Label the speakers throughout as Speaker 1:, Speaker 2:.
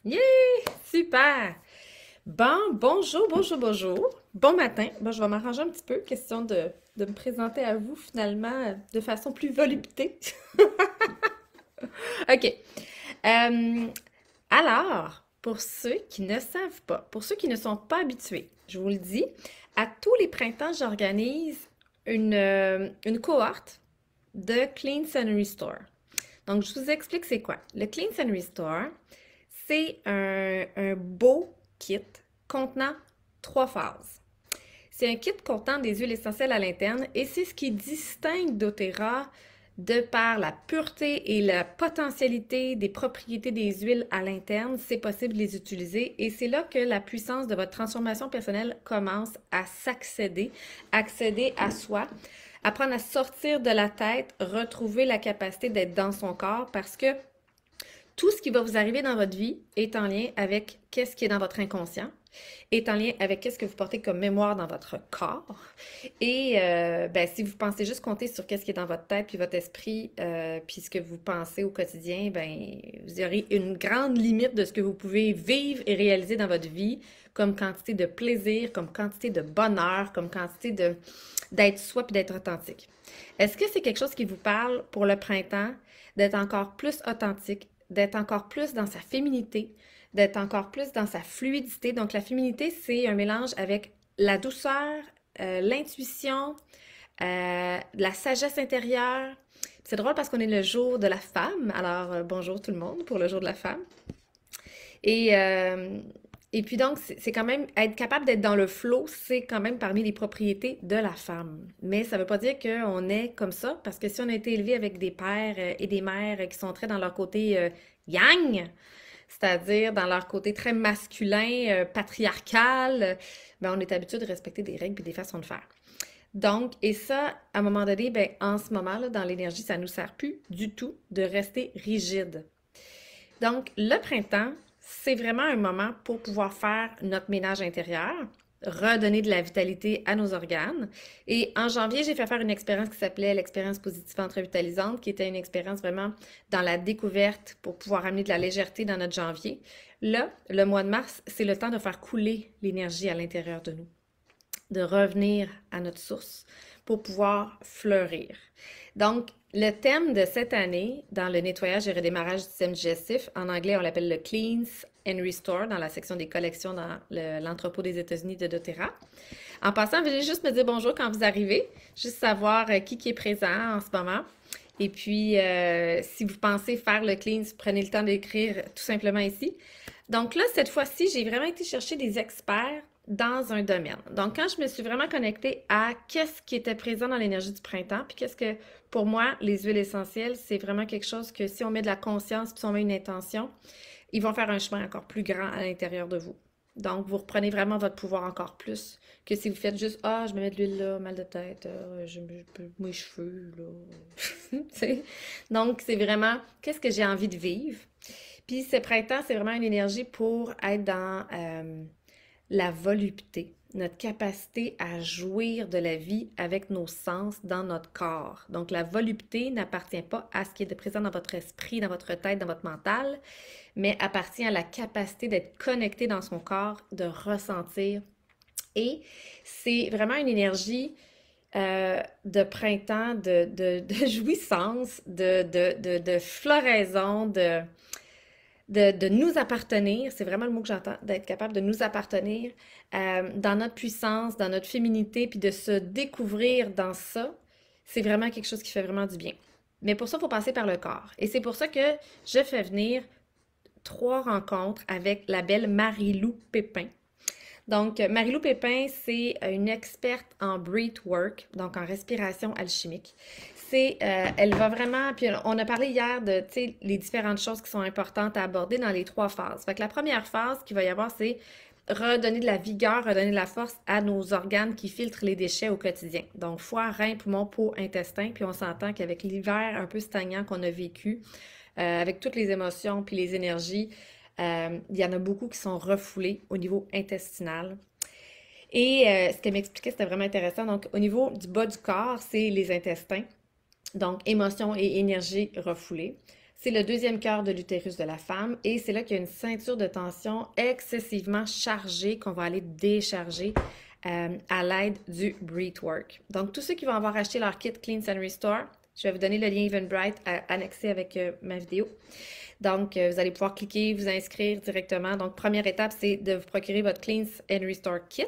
Speaker 1: Yeah! Super! Bon, bonjour, bonjour, bonjour. Bon matin. Bon, je vais m'arranger un petit peu, question de me présenter à vous finalement de façon plus volupté. OK. Euh, alors, pour ceux qui ne savent pas, pour ceux qui ne sont pas habitués, je vous le dis, à tous les printemps, j'organise une cohorte de Cleanse and Restore. Donc, je vous explique c'est quoi. Le Cleanse and Restore, c'est un beau kit contenant trois phases. C'est un kit contenant des huiles essentielles à l'interne et c'est ce qui distingue doTERRA de par la pureté et la potentialité des propriétés des huiles à l'interne. C'est possible de les utiliser et c'est là que la puissance de votre transformation personnelle commence à accéder à soi, apprendre à sortir de la tête, retrouver la capacité d'être dans son corps parce que tout ce qui va vous arriver dans votre vie est en lien avec qu'est-ce qui est dans votre inconscient, est en lien avec qu'est-ce que vous portez comme mémoire dans votre corps. Et ben, si vous pensez juste compter sur qu'est-ce qui est dans votre tête, puis votre esprit, puis ce que vous pensez au quotidien, ben, vous aurez une grande limite de ce que vous pouvez vivre et réaliser dans votre vie, comme quantité de plaisir, comme quantité de bonheur, comme quantité de d'être soi puis d'être authentique. Est-ce que c'est quelque chose qui vous parle pour le printemps, d'être encore plus authentique, d'être encore plus dans sa féminité, d'être encore plus dans sa fluidité? Donc, la féminité, c'est un mélange avec la douceur, l'intuition, la sagesse intérieure. C'est drôle parce qu'on est le jour de la femme. Alors, bonjour tout le monde pour le jour de la femme. Et, euh, et puis donc, c'est quand même, être capable d'être dans le flow, c'est quand même parmi les propriétés de la femme. Mais ça ne veut pas dire qu'on est comme ça, parce que si on a été élevé avec des pères et des mères qui sont très dans leur côté yang, c'est-à-dire dans leur côté très masculin, patriarcal, ben on est habitué de respecter des règles et des façons de faire. Donc, et ça, à un moment donné, ben, en ce moment, là, dans l'énergie, ça ne nous sert plus du tout de rester rigide. Donc, le printemps, c'est vraiment un moment pour pouvoir faire notre ménage intérieur, redonner de la vitalité à nos organes. Et en janvier, j'ai fait faire une expérience qui s'appelait l'expérience positive vitalisante, qui était une expérience vraiment dans la découverte pour pouvoir amener de la légèreté dans notre janvier. Là, le mois de mars, c'est le temps de faire couler l'énergie à l'intérieur de nous, de revenir à notre source pour pouvoir fleurir. Donc, le thème de cette année, dans le nettoyage et redémarrage du système digestif, en anglais, on l'appelle le Cleanse and Restore dans la section des collections dans l'entrepôt des États-Unis de doTERRA. En passant, veuillez juste me dire bonjour quand vous arrivez, juste savoir qui est présent en ce moment. Et puis, si vous pensez faire le cleanse, prenez le temps d'écrire tout simplement ici. Donc là, cette fois-ci, j'ai vraiment été chercher des experts dans un domaine. Donc, quand je me suis vraiment connectée à qu'est-ce qui était présent dans l'énergie du printemps, puis qu'est-ce que, pour moi, les huiles essentielles, c'est vraiment quelque chose que si on met de la conscience, puis si on met une intention, ils vont faire un chemin encore plus grand à l'intérieur de vous. Donc, vous reprenez vraiment votre pouvoir encore plus que si vous faites juste ah, je me mets de l'huile là, mal de tête, je mes cheveux là. Donc, c'est vraiment qu'est-ce que j'ai envie de vivre. Puis, ce printemps, c'est vraiment une énergie pour être dans la volupté, notre capacité à jouir de la vie avec nos sens dans notre corps. Donc, la volupté n'appartient pas à ce qui est présent dans votre esprit, dans votre tête, dans votre mental, mais appartient à la capacité d'être connecté dans son corps, de ressentir. Et c'est vraiment une énergie de printemps, de jouissance, de floraison, de nous appartenir, c'est vraiment le mot que j'entends, d'être capable de nous appartenir dans notre puissance, dans notre féminité, puis de se découvrir dans ça, c'est vraiment quelque chose qui fait vraiment du bien. Mais pour ça, il faut passer par le corps. Et c'est pour ça que je fais venir trois rencontres avec la belle Marie-Lou Pépin. Donc, Marie-Lou Pépin, c'est une experte en breathwork, donc en respiration alchimique. Elle va vraiment, puis on a parlé hier de, tu sais, les différentes choses qui sont importantes à aborder dans les trois phases. Fait que la première phase qu'il va y avoir, c'est redonner de la vigueur, redonner de la force à nos organes qui filtrent les déchets au quotidien. Donc, foie, rein, poumon, peau, intestin. Puis on s'entend qu'avec l'hiver un peu stagnant qu'on a vécu, avec toutes les émotions puis les énergies, il y en a beaucoup qui sont refoulés au niveau intestinal. Et ce qu'elle m'expliquait, c'était vraiment intéressant. Donc, au niveau du bas du corps, c'est les intestins. Donc, émotions et énergie refoulées. c'est le deuxième cœur de l'utérus de la femme et c'est là qu'il y a une ceinture de tension excessivement chargée qu'on va aller décharger à l'aide du Breathwork. Donc, tous ceux qui vont avoir acheté leur kit Cleanse and Restore, je vais vous donner le lien Eventbrite annexé avec ma vidéo. Donc, vous allez pouvoir cliquer, vous inscrire directement. Donc, première étape, c'est de vous procurer votre Cleanse and Restore Kit.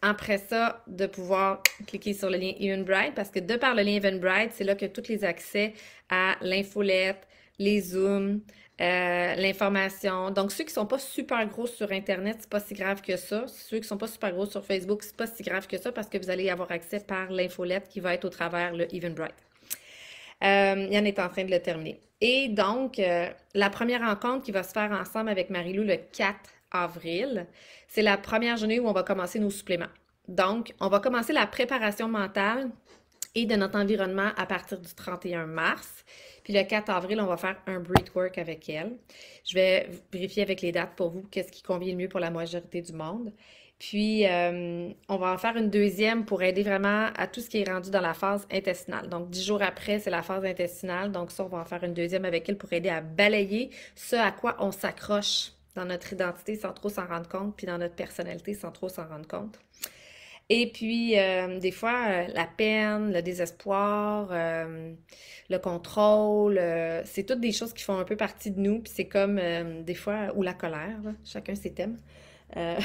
Speaker 1: Après ça, de pouvoir cliquer sur le lien Eventbrite parce que de par le lien Eventbrite, c'est là que tous les accès à l'infolette, les zooms, l'information. Donc, ceux qui ne sont pas super gros sur Internet, c'est pas si grave que ça. Ceux qui ne sont pas super gros sur Facebook, c'est pas si grave que ça parce que vous allez y avoir accès par l'infolette qui va être au travers le Eventbrite. Yann est en train de le terminer. Et donc, la première rencontre qui va se faire ensemble avec Marie-Lou le 4 avril, c'est la première journée où on va commencer nos suppléments. Donc, on va commencer la préparation mentale et de notre environnement à partir du 31 mars. Puis le 4 avril, on va faire un breathwork avec elle. Je vais vérifier avec les dates pour vous qu'est-ce qui convient le mieux pour la majorité du monde. Puis, on va en faire une deuxième pour aider vraiment à tout ce qui est rendu dans la phase intestinale. Donc, 10 jours après, c'est la phase intestinale. Donc, ça, on va en faire une deuxième avec elle pour aider à balayer ce à quoi on s'accroche dans notre identité sans trop s'en rendre compte, puis dans notre personnalité sans trop s'en rendre compte. Et puis, des fois, la peine, le désespoir, le contrôle, c'est toutes des choses qui font un peu partie de nous. Puis c'est comme des fois, ou la colère, là, chacun ses thèmes. Euh,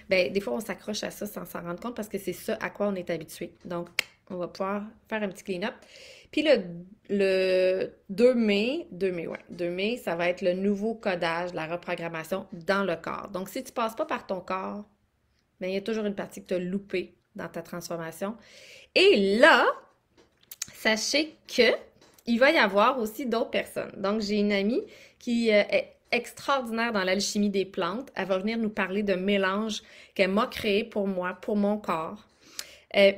Speaker 1: ben, des fois, on s'accroche à ça sans s'en rendre compte parce que c'est ça à quoi on est habitué. Donc, on va pouvoir faire un petit clean-up. Puis le 2 mai, ça va être le nouveau codage, la reprogrammation dans le corps. Donc, si tu ne passes pas par ton corps, bien, il y a toujours une partie que tu as loupée dans ta transformation. Et là, sachez que il va y avoir aussi d'autres personnes. Donc, j'ai une amie qui est extraordinaire dans l'alchimie des plantes. Elle va venir nous parler de mélange qu'elle m'a créé pour moi, pour mon corps.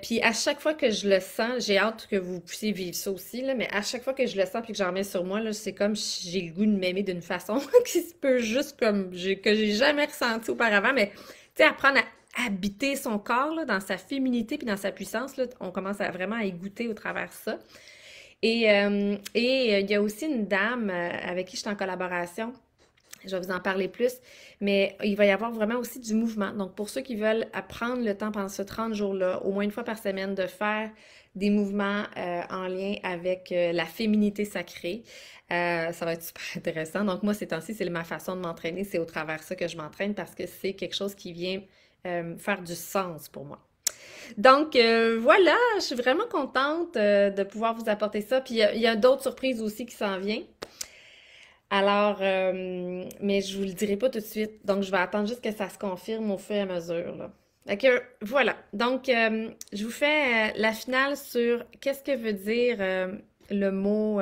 Speaker 1: Puis à chaque fois que je le sens, j'ai hâte que vous puissiez vivre ça aussi, là, mais à chaque fois que je le sens puis que j'en mets sur moi, là, c'est comme si j'ai le goût de m'aimer d'une façon qui se peut juste comme que j'ai jamais ressenti auparavant. Mais tu sais, apprendre à habiter son corps là, dans sa féminité puis dans sa puissance, là, on commence à vraiment à y goûter au travers de ça. Et il y a aussi une dame avec qui je suis en collaboration. Je vais vous en parler plus, mais il va y avoir vraiment aussi du mouvement. Donc, pour ceux qui veulent prendre le temps pendant ce 30 jours-là, au moins une fois par semaine, de faire des mouvements en lien avec la féminité sacrée, ça va être super intéressant. Donc, moi, ces temps-ci, c'est ma façon de m'entraîner. C'est au travers de ça que je m'entraîne parce que c'est quelque chose qui vient faire du sens pour moi. Donc, voilà, je suis vraiment contente de pouvoir vous apporter ça. Puis, il y a d'autres surprises aussi qui s'en viennent. Alors, mais je vous le dirai pas tout de suite. Donc, je vais attendre juste que ça se confirme au fur et à mesure, là. Fait que, voilà. Donc, je vous fais la finale sur qu'est-ce que veut dire le mot,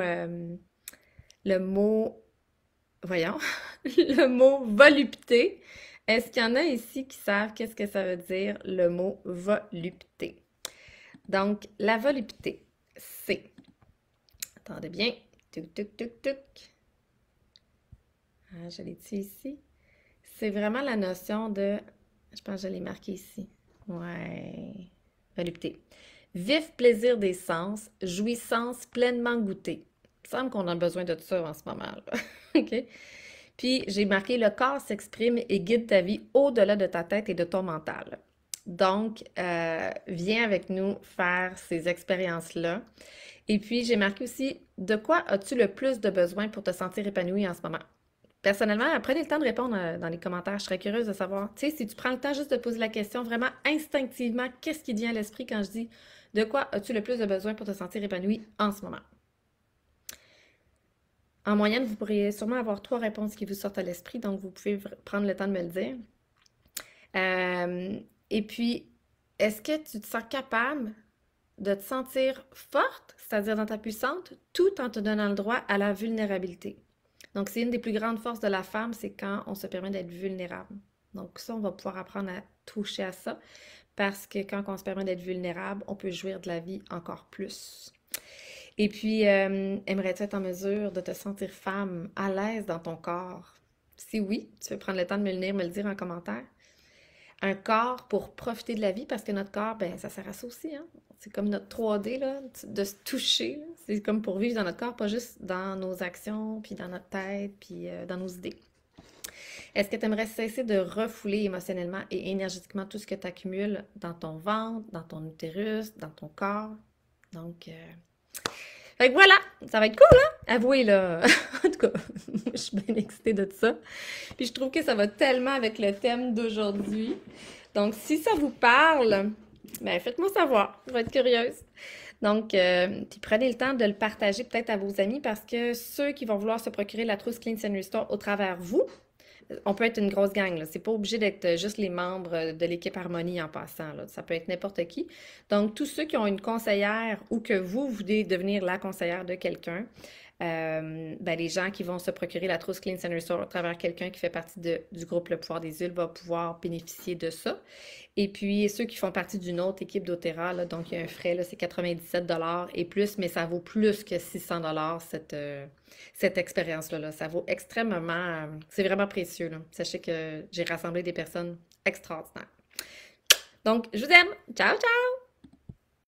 Speaker 1: le mot, voyons, le mot volupté. Est-ce qu'il y en a ici qui savent qu'est-ce que ça veut dire le mot volupté? Donc, la volupté, c'est, attendez bien, tuc, tuc, tuc, tuc. Ah, je l'ai dit ici. C'est vraiment la notion de, je pense que je l'ai marqué ici. Ouais, volupté. Vif plaisir des sens, jouissance pleinement goûtée. Il me semble qu'on a besoin de ça en ce moment, là. OK? Puis, j'ai marqué le corps s'exprime et guide ta vie au-delà de ta tête et de ton mental. Donc, viens avec nous faire ces expériences-là. Et puis, j'ai marqué aussi, de quoi as-tu le plus de besoin pour te sentir épanoui en ce moment? Personnellement, prenez le temps de répondre dans les commentaires. Je serais curieuse de savoir, tu sais, si tu prends le temps juste de poser la question vraiment instinctivement, qu'est-ce qui te vient à l'esprit quand je dis de quoi as-tu le plus de besoin pour te sentir épanoui en ce moment? En moyenne, vous pourriez sûrement avoir 3 réponses qui vous sortent à l'esprit, donc vous pouvez prendre le temps de me le dire. Et puis, est-ce que tu te sens capable de te sentir forte, c'est-à-dire dans ta puissance, tout en te donnant le droit à la vulnérabilité? Donc, c'est une des plus grandes forces de la femme, c'est quand on se permet d'être vulnérable. Donc, ça, on va pouvoir apprendre à toucher à ça parce que quand on se permet d'être vulnérable, on peut jouir de la vie encore plus. Et puis, aimerais-tu être en mesure de te sentir femme, à l'aise dans ton corps? Si oui, tu peux prendre le temps de me le dire en commentaire. un corps pour profiter de la vie, parce que notre corps, ben, ça sert à ça aussi, hein. C'est comme notre 3D, là, de se toucher, là. C'est comme pour vivre dans notre corps, pas juste dans nos actions, puis dans notre tête, puis dans nos idées. Est-ce que tu aimerais cesser de refouler émotionnellement et énergétiquement tout ce que tu accumules dans ton ventre, dans ton utérus, dans ton corps? Donc, fait que voilà, ça va être cool, hein? Avouez, là. En tout cas, je suis bien excitée de ça. Puis je trouve que ça va tellement avec le thème d'aujourd'hui. Donc, si ça vous parle, ben faites-moi savoir. Je vais être curieuse. Donc, puis prenez le temps de le partager peut-être à vos amis parce que ceux qui vont vouloir se procurer la trousse Cleanse and Restore au travers vous, on peut être une grosse gang, là. C'est pas obligé d'être juste les membres de l'équipe Harmonie en passant, là. Ça peut être n'importe qui. Donc, tous ceux qui ont une conseillère ou que vous voulez devenir la conseillère de quelqu'un, ben, les gens qui vont se procurer la trousse Cleanse and Restore à travers quelqu'un qui fait partie du groupe Le Pouvoir des Huiles va pouvoir bénéficier de ça. Et puis, ceux qui font partie d'une autre équipe d'Otera, là, donc il y a un frais, là, c'est 97 et plus, mais ça vaut plus que 600 cette expérience-là. Là. Ça vaut extrêmement, c'est vraiment précieux. Là. Sachez que j'ai rassemblé des personnes extraordinaires. Donc, je vous aime. Ciao, ciao!